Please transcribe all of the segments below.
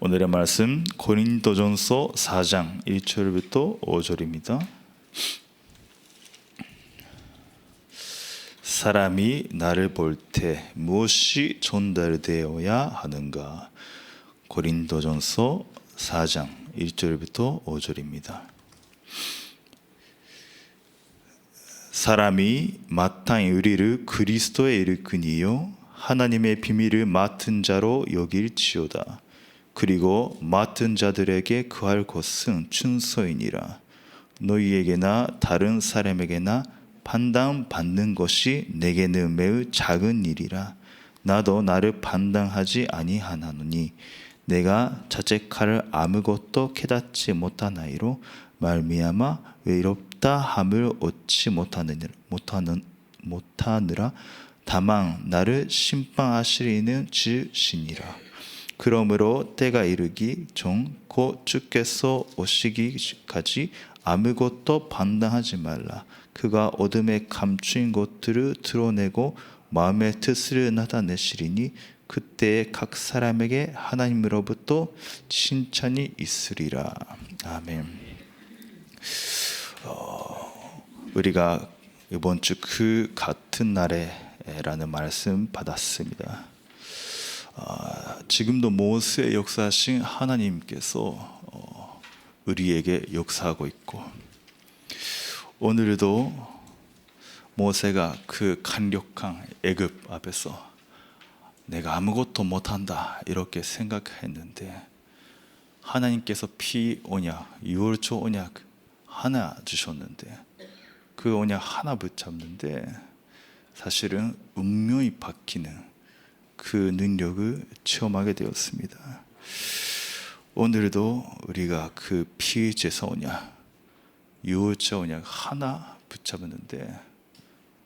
오늘의 말씀 고린도전서 4장 1절부터 5절입니다. 사람이 나를 볼 때 무엇이 전달되어야 하는가? 고린도전서 4장 1절부터 5절입니다. 사람이 마땅히 우리를 그리스도에 일으키니요 하나님의 비밀을 맡은 자로 여길지어다. 그리고 맡은 자들에게 그할 것은 준서이니라. 너희에게나 다른 사람에게나 판단받는 것이 내게는 매우 작은 일이라. 나도 나를 판단하지 아니하나노니 내가 자책할 아무것도 깨닫지 못하나이로 말미암아 외롭다 함을 얻지 못하느라. 다만 나를 심판하시리는 주시니라. 그러므로 때가 이르기 전 곧 주께서 오시기까지 아무것도 판단하지 말라. 그가 어둠에 감추인 것들을 드러내고 마음의 뜻을 나타내시리니 그때에 각 사람에게 하나님으로부터 칭찬이 있으리라. 아멘. 우리가 이번 주 그 같은 날에라는 말씀 받았습니다. 지금도 모세의 역사하신 하나님께서 우리에게 역사하고 있고, 오늘도 모세가 그 강력한 애굽 앞에서 내가 아무것도 못한다 이렇게 생각했는데 하나님께서 피 언약, 유월초 언약 하나 주셨는데 그 언약 하나 붙잡는데 사실은 운명이 바뀌는 그 능력을 체험하게 되었습니다. 오늘도 우리가 그 피제사 언약, 유월초 언약 하나 붙잡았는데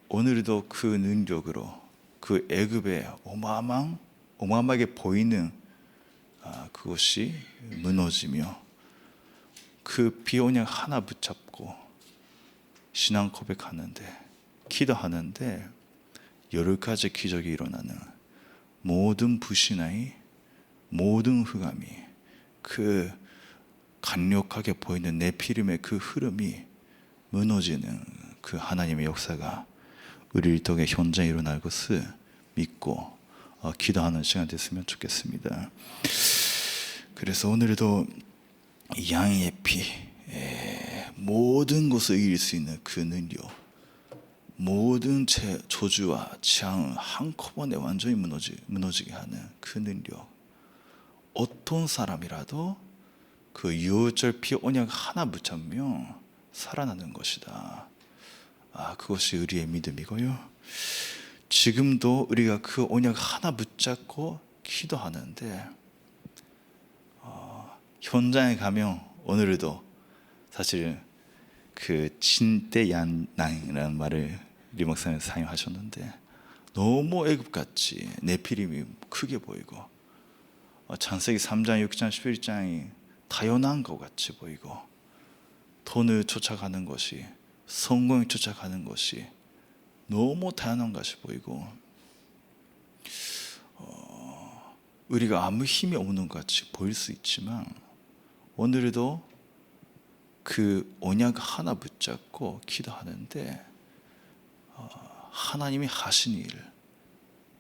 오늘도 그 능력으로 그 애굽에 어마어마하게 보이는 그것이 무너지며 그 비언약 하나 붙잡고 신앙 고백하는데 기도하는데 10가지 기적이 일어나는 모든 불신앙이, 모든 흑암이, 그 강력하게 보이는 네피림의 그 흐름이 무너지는 그 하나님의 역사가 우리 통해 현장에 일어날 것을 믿고 기도하는 시간 됐으면 좋겠습니다. 그래서 오늘도 양의 피, 모든 것을 이길 수 있는 그 능력, 모든 저주와 재앙을 한꺼번에 완전히 무너지게 하는 그 능력, 어떤 사람이라도 그 유월절 피 언약 하나 붙잡으면 살아나는 것이다. 그것이 우리의 믿음이고요. 지금도 우리가 그 언약 하나 붙잡고 기도하는데 현장에 가면 오늘도 사실 그 진대양난이라는 말을 리 목사님 사용하셨는데 너무 애굽같이 네피림이 크게 보이고 창세기 3장, 6장, 11장이 타연한 것 같이 보이고 돈을 쫓아가는 것이, 성공을 쫓아가는 것이 너무 타연한 것이 보이고 우리가 아무 힘이 없는 것 같이 보일 수 있지만 오늘도 그 언약 하나 붙잡고 기도하는데 하나님이 하신 일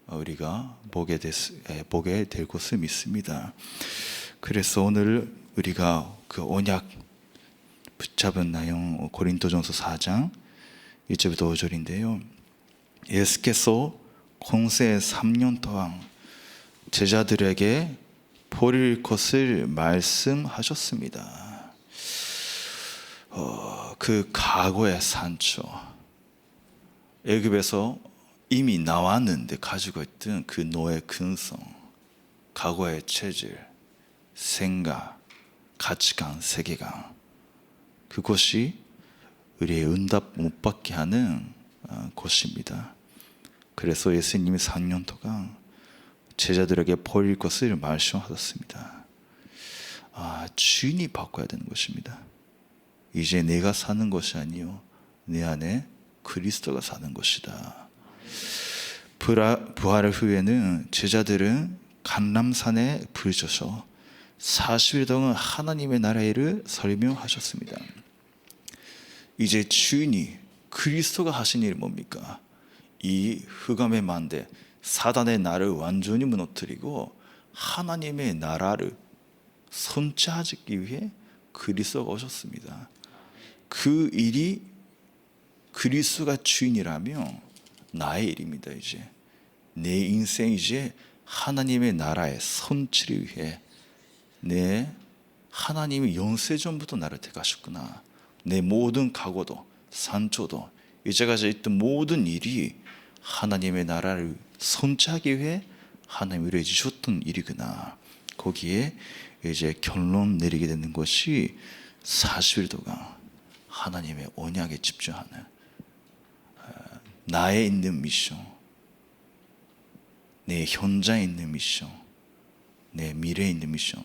우리가 보게 될 것을 믿습니다. 그래서 오늘 우리가 그 언약 붙잡은 내용 고린도전서 4장 1절부터 5절인데요. 예수께서 공생의 3년 동안 제자들에게 버릴 것을 말씀하셨습니다. 그 과거의 상처, 애굽에서 이미 나왔는데 가지고 있던 그 노예 근성, 과거의 체질, 생각, 가치관, 세계관, 그것이 우리의 응답 못 받게 하는 것입니다. 그래서 예수님이 3년 동안 제자들에게 버릴 것을 말씀하셨습니다. 주인이 바꿔야 되는 것입니다. 이제 내가 사는 것이 아니요 내 안에 그리스도가 사는 것이다. 부활 후에는 제자들은 감람산에 부르셔서 40일 동안 하나님의 나라의 일을 설명하셨습니다. 이제 주인이 그리스도가 하신 일이 뭡니까? 이 흑암의 만대 사단의 나를 완전히 무너뜨리고 하나님의 나라를 선취하기 위해 그리스도가 오셨습니다. 그 일이 그리스도가 주인이라면 나의 일입니다. 이제 내 인생 이제 하나님의 나라의 선취를 위해 내 하나님이 영세전부터 나를 택하셨구나. 내 모든 각오도 산초도 이제까지 있던 모든 일이 하나님의 나라를 선취하기 위해 하나님이 이루어 주셨던 일이구나. 거기에 이제 결론 내리게 되는 것이 40일 동안 하나님의 언약에 집중하는 나에 있는 미션, 내 현장에 있는 미션, 내 미래에 있는 미션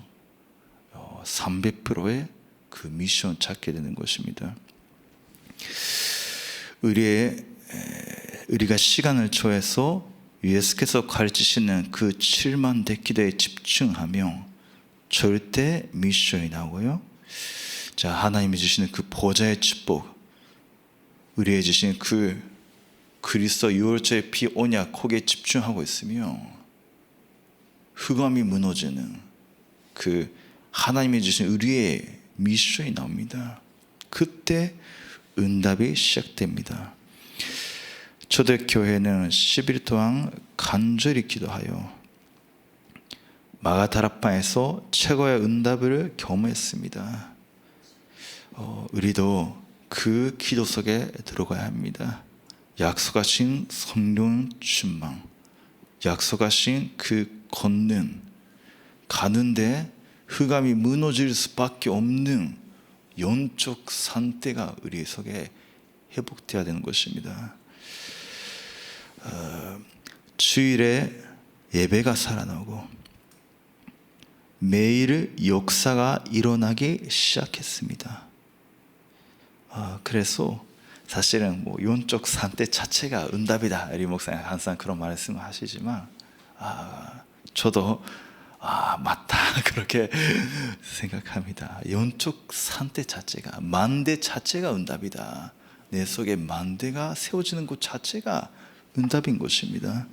300%의 그 미션 찾게 되는 것입니다. 우리가 시간을 초해서 예수께서 가르치시는 그 7만 대 기도에 집중하면 절대 미션이 나오고요. 자, 하나님이 주시는 그 보좌의 축복, 우리에게 주시는 그 그리스도 유월절의 피 언약 거기에 집중하고 있으면 흑암이 무너지는 그 하나님이 주신 우리의 미션이 나옵니다. 그때 응답이 시작됩니다. 초대교회는 10일 동안 간절히 기도하여 마가다락방에서 최고의 응답을 경험했습니다. 우리도 그 기도 속에 들어가야 합니다. 약속하신 성령 충만, 약속하신 그 걷는 가는데 흑암이 무너질 수밖에 없는 영적 상태가 우리 속에 회복되어야 되는 것입니다. 주일에 예배가 살아나고 매일 역사가 일어나기 시작했습니다. 그래서 사실은 영적 상태 자체가 응답이다. 우리 목사님 항상 그런 말씀을 하시지만 저도 맞다 그렇게 생각합니다. 영적 상태 자체가 만대 자체가 응답이다. 내 속에 만대가 세워지는 것 자체가 응답인 것입니다.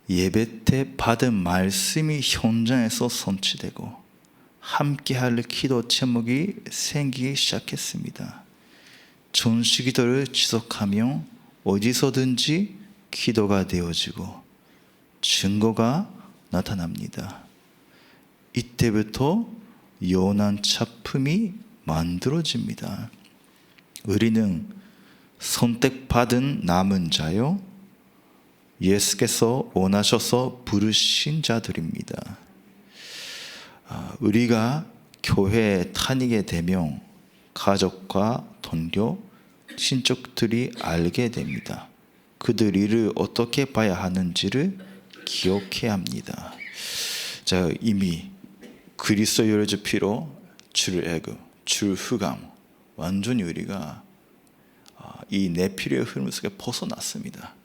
예배 때 받은 말씀이 현장에서 성취되고 함께할 기도 제목이 생기기 시작했습니다. 전시기도를 지속하며 어디서든지 기도가 되어지고 증거가 나타납니다. 이때부터 연한 작품이 만들어집니다. 우리는 선택받은 남은 자요, 예수께서 원하셔서 부르신 자들입니다. 우리가 교회에 다니게 되면 가족과 동료, 친척들이 알게 됩니다. 그들 일을 어떻게 봐야 하는지를 기억해야 합니다. 자, 이미 그리스도 열어주 피로 줄 애굽, 줄 흑암 완전히 우리가 이 내피리의 흐름 속에 벗어났습니다.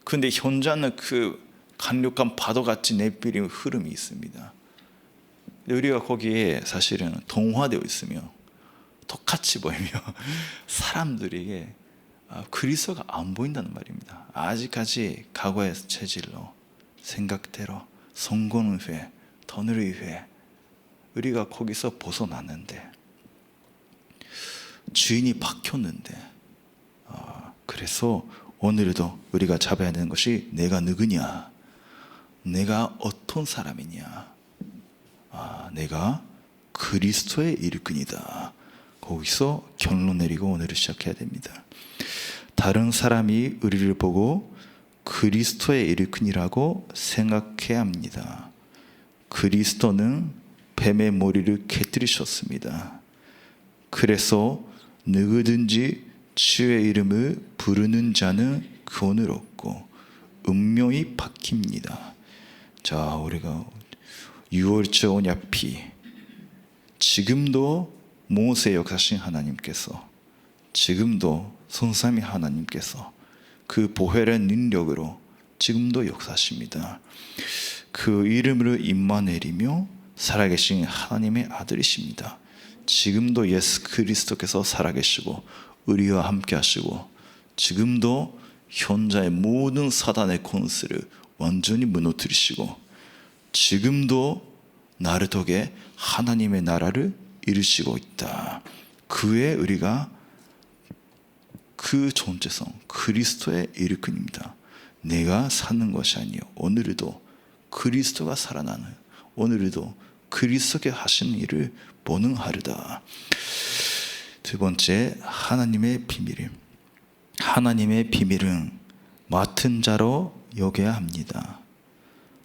그런데 현장은 그 강력한 파도같이 내피리의 흐름이 있습니다. 우리가 거기에 사실은 동화되어 있으며 똑같이 보이며 사람들에게 그리스도가 안 보인다는 말입니다. 아직까지 과거의 체질로 생각대로 성공을 위해 돈을 위해 우리가 거기서 벗어났는데 주인이 바뀌었는데 그래서 오늘도 우리가 잡아야 되는 것이 내가 누구냐, 내가 어떤 사람이냐, 내가 그리스도의 일꾼이다. 거기서 결론 내리고 오늘을 시작해야 됩니다. 다른 사람이 우리를 보고 그리스도의 일꾼이라고 생각해야 합니다. 그리스도는 뱀의 머리를 깨뜨리셨습니다. 그래서 누구든지 주의 이름을 부르는 자는 구원을 얻고 운명이 바뀝니다. 자, 우리가 6월절 언약피, 지금도 모세 역사신 하나님께서, 지금도 성삼위 하나님께서 그 보혈의 능력으로 지금도 역사하십니다. 그 이름으로 임마누엘이며 살아계신 하나님의 아들이십니다. 지금도 예수 그리스도께서 살아계시고 우리와 함께 하시고 지금도 현자의 모든 사단의 권세를 완전히 무너뜨리시고 지금도 나를 통해 하나님의 나라를 이루시고 있다. 그의 우리가 그 존재성 그리스도의 일꾼입니다. 내가 사는 것이 아니요 오늘도 그리스도가 살아나는 오늘도 그리스도께 하시는 일을 보는 하루다. 두 번째, 하나님의 비밀. 하나님의 비밀은 맡은 자로 여겨야 합니다.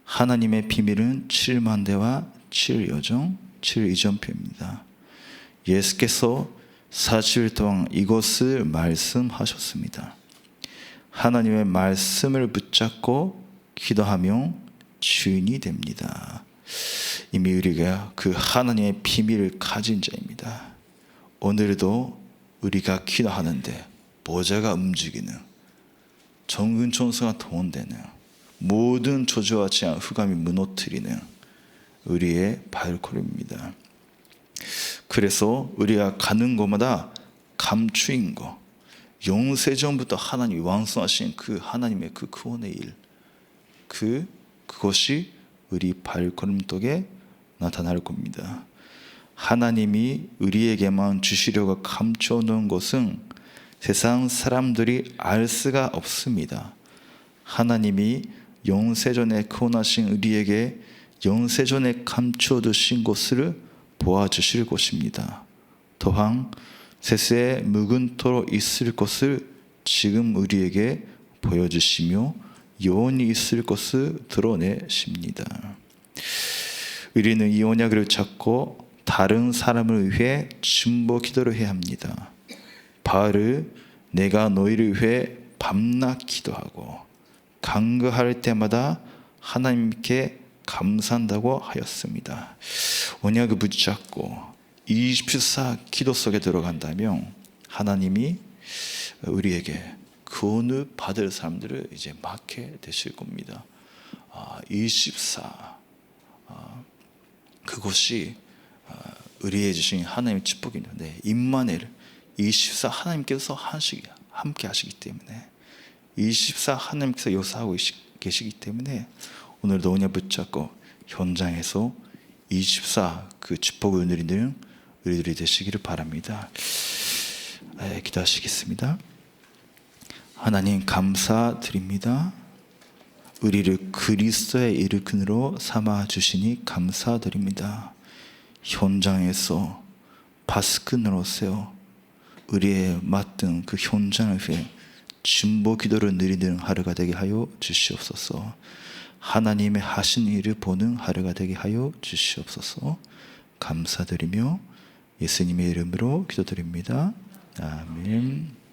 하나님의 비밀은 7만대와 7여정 7이전표입니다. 예수께서 40일 동안 이것을 말씀하셨습니다. 하나님의 말씀을 붙잡고 기도하며 주인이 됩니다. 이미 우리가 그 하나님의 비밀을 가진 자입니다. 오늘도 우리가 기도하는데 보좌가 움직이는 정근 천사가 동원되는 모든 저주와 재앙 흑암이 무너뜨리는 우리의 발걸음입니다. 그래서 우리가 가는 곳마다 감추인 것 영세전부터 하나님이 완성하신 그 하나님의 그 구원의 일 그것이 우리 발걸음독에 나타날 겁니다. 하나님이 우리에게만 주시려고 감춰놓은 것은 세상 사람들이 알 수가 없습니다. 하나님이 영세전에 구원하신 우리에게 영세전에 감춰두신 것을 보아주실 것입니다. 또한 세세에 무근토록 있을 것을 지금 우리에게 보여주시며 영원히 있을 것을 드러내십니다. 우리는 이 언약을 잡고 다른 사람을 위해 중보 기도를 해야 합니다. 바울은 내가 너희를 위해 밤낮 기도하고 간구할 때마다 하나님께 감사한다고 하였습니다. 언약을 붙잡고 24 기도 속에 들어간다면 하나님이 우리에게 구원을 받을 사람들을 이제 맡게 되실 겁니다. 24 그것이 우리에게 주신 하나님의 축복입니다. 임마누엘 24 하나님께서 함께 하시기 때문에 24 하나님께서 역사하고 계시기 때문에 오늘도 언약 붙잡고 현장에서 24 그 축복을 누리는 우리들이 되시기를 바랍니다. 기도하시겠습니다. 하나님 감사드립니다. 우리를 그리스도의 일꾼으로 삼아 주시니 감사드립니다. 현장에서 바스크너로 세워 우리의 맡은 그 현장을 위해 중보 기도를 누리는 하루가 되게 하여 주시옵소서. 하나님의 하신 일을 보는 하루가 되게 하여 주시옵소서. 감사드리며 예수님의 이름으로 기도드립니다. 아멘.